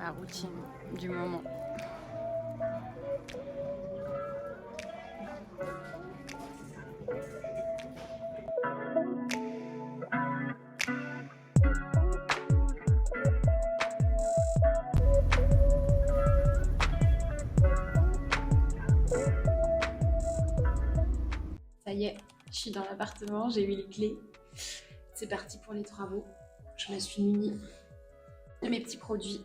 ma routine du moment. Ça y est, je suis dans l'appartement, j'ai eu les clés. C'est parti pour les travaux. Je me suis munie de mes petits produits.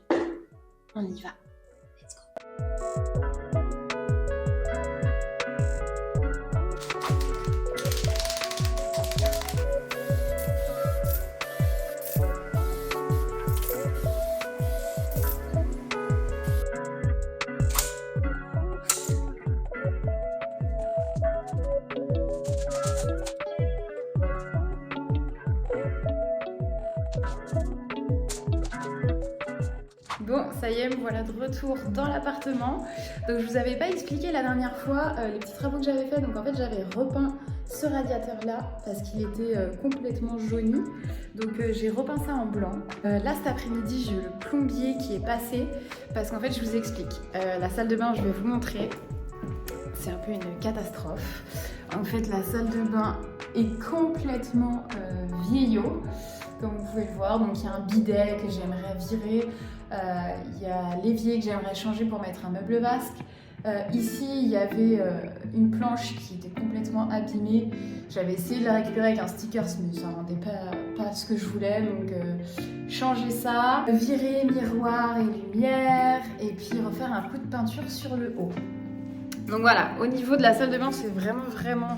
On y va. Let's go. Bon, ça y est, me voilà de retour dans l'appartement. Donc je vous avais pas expliqué la dernière fois les petits travaux que j'avais fait. Donc en fait j'avais repeint ce radiateur là parce qu'il était complètement jauni. Donc j'ai repeint ça en blanc. Là cet après-midi j'ai eu le plombier qui est passé parce qu'en fait je vous explique. La salle de bain je vais vous montrer. C'est un peu une catastrophe. En fait la salle de bain est complètement vieillot. Comme vous pouvez le voir, donc il y a un bidet que j'aimerais virer, il y a l'évier que j'aimerais changer pour mettre un meuble vasque. Ici, il y avait une planche qui était complètement abîmée. J'avais essayé de la récupérer avec un sticker, mais ça ne rendait pas ce que je voulais. Donc changer ça, virer miroir et lumière, et puis refaire un coup de peinture sur le haut. Donc voilà, au niveau de la salle de bain, c'est vraiment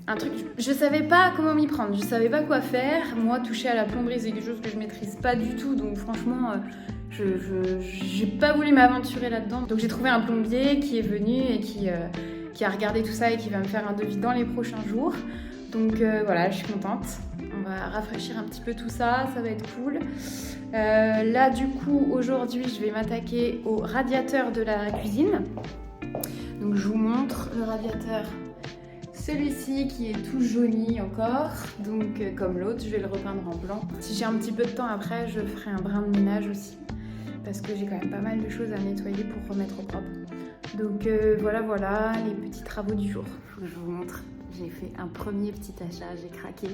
un truc, je savais pas comment m'y prendre, je savais pas quoi faire. Moi, toucher à la plomberie, c'est quelque chose que je maîtrise pas du tout, donc franchement, j'ai pas voulu m'aventurer là-dedans. Donc j'ai trouvé un plombier qui est venu et qui a regardé tout ça et qui va me faire un devis dans les prochains jours. Donc voilà, je suis contente. On va rafraîchir un petit peu tout ça, ça va être cool. Là, du coup, aujourd'hui, je vais m'attaquer au radiateur de la cuisine. Donc je vous montre le radiateur. Celui-ci qui est tout jauni encore, donc comme l'autre, je vais le repeindre en blanc. Si j'ai un petit peu de temps après, je ferai un brin de ménage aussi, parce que j'ai quand même pas mal de choses à nettoyer pour remettre au propre. Donc voilà les petits travaux du jour. Faut que je vous montre, j'ai fait un premier petit achat, j'ai craqué.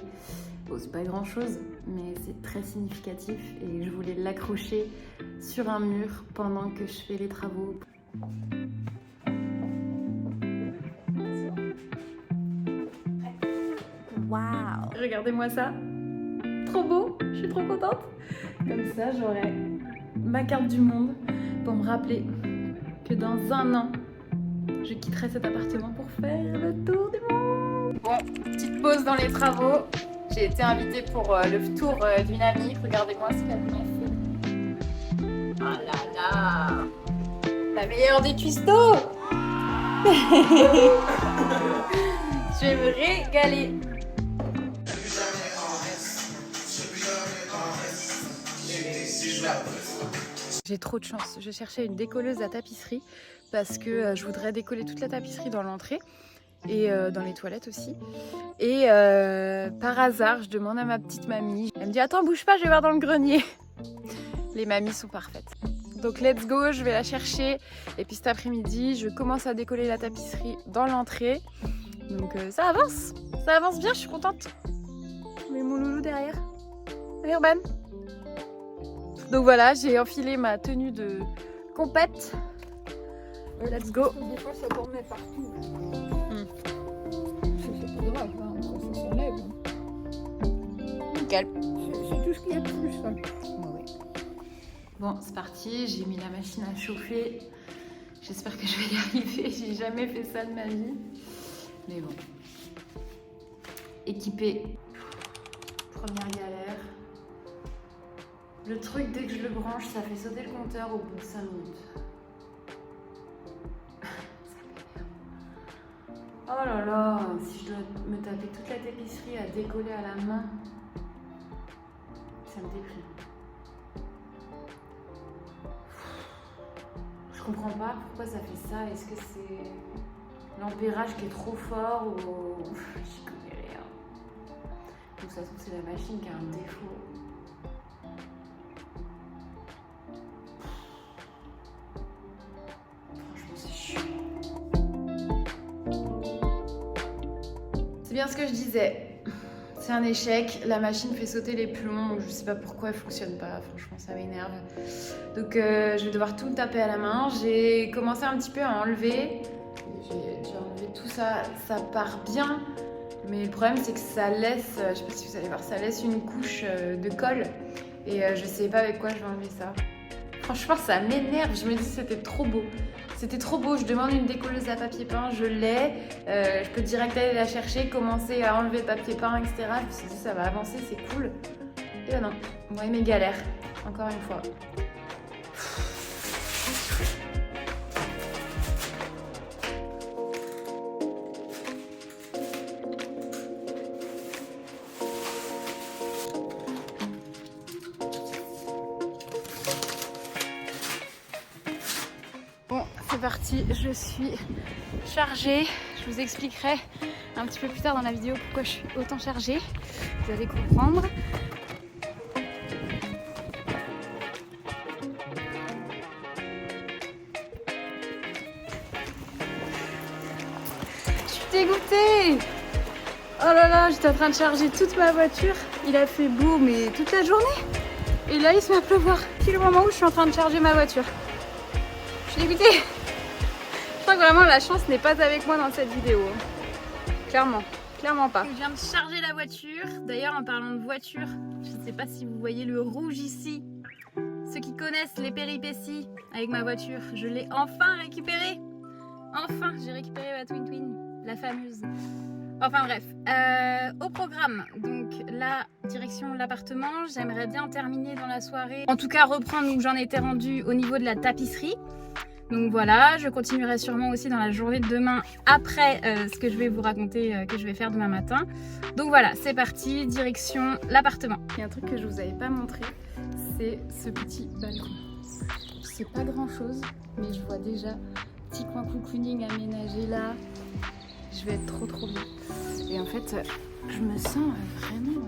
Bon, c'est pas grand chose, mais c'est très significatif et je voulais l'accrocher sur un mur pendant que je fais les travaux. Waouh! Regardez-moi ça! Trop beau! Je suis trop contente! Comme ça, j'aurai ma carte du monde pour me rappeler que dans un an, je quitterai cet appartement pour faire le tour du monde! Bon, petite pause dans les travaux. J'ai été invitée pour le tour d'une amie. Regardez-moi ce qu'elle m'a fait. Oh là là! La meilleure des cuistots! Je vais me régaler! J'ai trop de chance, je cherchais une décolleuse à tapisserie parce que je voudrais décoller toute la tapisserie dans l'entrée et dans les toilettes aussi. Et par hasard, je demande à ma petite mamie, elle me dit « Attends, bouge pas, je vais voir dans le grenier ». Les mamies sont parfaites. Donc let's go, je vais la chercher et puis cet après-midi, je commence à décoller la tapisserie dans l'entrée. Donc ça avance bien, je suis contente. Mais mon loulou derrière, Urban. Donc voilà, j'ai enfilé ma tenue de compète. Let's go. Des fois, ça tournait partout. C'est pas grave, hein, ça s'enlève. Nickel. C'est tout ce qu'il y a de plus. Hein. Oui. Bon, c'est parti. J'ai mis la machine à chauffer. J'espère que je vais y arriver. J'ai jamais fait ça de ma vie. Mais bon. Équipée. Première galère. Le truc, dès que je le branche, ça fait sauter le compteur au bout de 5 minutes. Oh là là, si je dois me taper toute la tapisserie à décoller à la main, ça me déprime. Je comprends pas pourquoi ça fait ça. Est-ce que c'est l'ampérage qui est trop fort ou j'y connais rien. Donc ça se trouve c'est la machine qui a un défaut. bien ce que je disais. C'est un échec, la machine fait sauter les plombs, je sais pas pourquoi elle fonctionne pas, franchement ça m'énerve. Donc je vais devoir tout me taper à la main. J'ai commencé un petit peu à enlever, j'ai enlevé tout ça, ça part bien. Mais le problème c'est que ça laisse, je sais pas si vous allez voir, ça laisse une couche de colle. Et je sais pas avec quoi je vais enlever ça. Franchement ça m'énerve, je me dis c'était trop beau. C'était trop beau, je demande une décolleuse à papier peint, je l'ai, je peux direct aller la chercher, commencer à enlever le papier peint, etc. Je me suis dit ça va avancer, c'est cool. Et ben non, moi et mes galères, encore une fois. Bon, c'est parti, je suis chargée. Je vous expliquerai un petit peu plus tard dans la vidéo pourquoi je suis autant chargée. Vous allez comprendre. Je suis dégoûtée. Oh là là, j'étais en train de charger toute ma voiture. Il a fait beau, mais toute la journée. Et là, il se met à pleuvoir. Pile au moment où je suis en train de charger ma voiture. Je suis dégoûtée. Je crois que vraiment la chance n'est pas avec moi dans cette vidéo. Clairement, clairement pas. Je viens de charger la voiture. D'ailleurs, en parlant de voiture, je ne sais pas si vous voyez le rouge ici. Ceux qui connaissent les péripéties avec ma voiture, je l'ai enfin récupérée. Enfin, j'ai récupéré ma Twin Twin, la fameuse. Enfin bref, au programme, donc la direction l'appartement, j'aimerais bien terminer dans la soirée. En tout cas reprendre où j'en étais rendue au niveau de la tapisserie. Donc voilà, je continuerai sûrement aussi dans la journée de demain après ce que je vais vous raconter que je vais faire demain matin. Donc voilà, c'est parti, direction l'appartement. Il y a un truc que je vous avais pas montré, c'est ce petit balcon. C'est pas grand chose, mais je vois déjà petit coin cocooning aménagé là. Je vais être trop bien. Et en fait, je me sens vraiment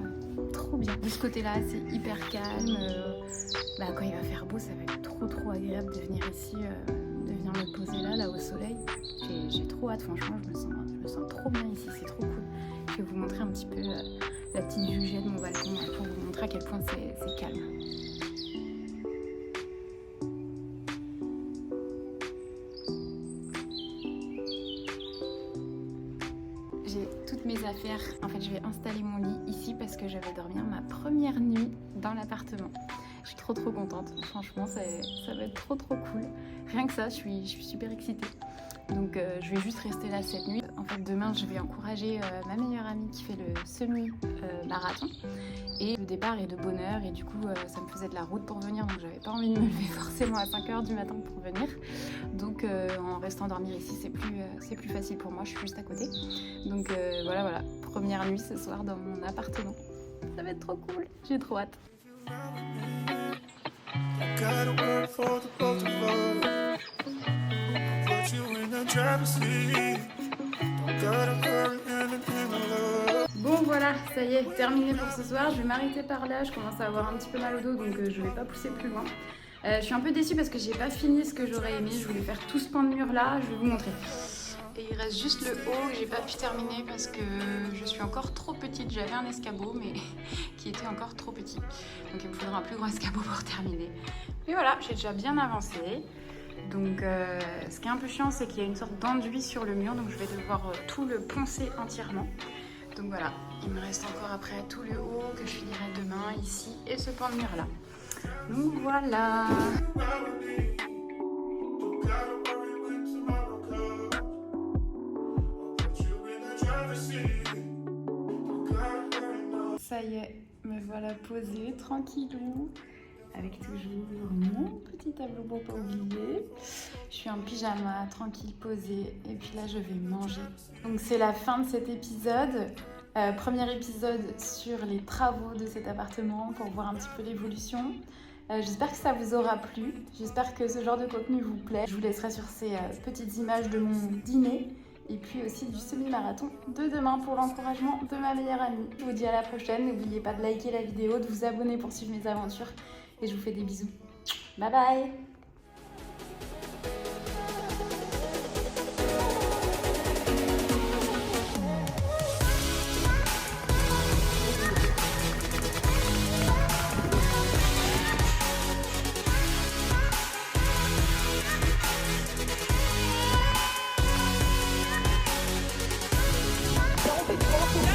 trop bien. De ce côté-là, c'est hyper calme. Quand il va faire beau, ça va être trop agréable de venir ici, de venir me poser là au soleil. J'ai trop hâte, franchement, je me sens trop bien ici, c'est trop cool. Je vais vous montrer un petit peu la petite vue que j'ai de mon balcon pour vous montrer à quel point c'est calme. J'ai toutes mes affaires. En fait, je vais installer mon lit ici parce que je vais dormir ma première nuit dans l'appartement. Je suis trop contente. Franchement, ça va être trop cool. Rien que ça, je suis super excitée. Donc, je vais juste rester là cette nuit. En fait, demain, je vais encourager ma meilleure amie qui fait le semi-marathon. Et le départ est de bonne heure et du coup, ça me faisait de la route pour venir. Donc, j'avais pas envie de me lever forcément à 5h du matin pour venir. Donc, en restant dormir ici, c'est plus facile pour moi. Je suis juste à côté. Donc, voilà. Première nuit ce soir dans mon appartement. Ça va être trop cool. J'ai trop hâte. Bon voilà, ça y est, terminé pour ce soir. Je vais m'arrêter par là, je commence à avoir un petit peu mal au dos donc je vais pas pousser plus loin. Je suis un peu déçue parce que j'ai pas fini ce que j'aurais aimé. Je voulais faire tout ce pan de mur là, je vais vous montrer. Et il reste juste le haut que j'ai pas pu terminer parce que je suis encore trop petite. J'avais un escabeau mais qui était encore trop petit. Donc il me faudra un plus grand escabeau pour terminer. Mais voilà, j'ai déjà bien avancé. Donc ce qui est un peu chiant, c'est qu'il y a une sorte d'enduit sur le mur. Donc je vais devoir tout le poncer entièrement. Donc voilà, il me reste encore après tout le haut que je finirai demain ici et ce pan de mur là. Donc voilà. Ça y est, me voilà posée, tranquillou, avec toujours mon petit tableau pour pas oublier. Je suis en pyjama, tranquille, posée, et puis là je vais manger. Donc c'est la fin de cet épisode. Premier épisode sur les travaux de cet appartement pour voir un petit peu l'évolution. J'espère que ça vous aura plu, j'espère que ce genre de contenu vous plaît. Je vous laisserai sur ces petites images de mon dîner et puis aussi du semi-marathon de demain pour l'encouragement de ma meilleure amie. Je vous dis à la prochaine, n'oubliez pas de liker la vidéo, de vous abonner pour suivre mes aventures et je vous fais des bisous. Bye bye! c'est trop.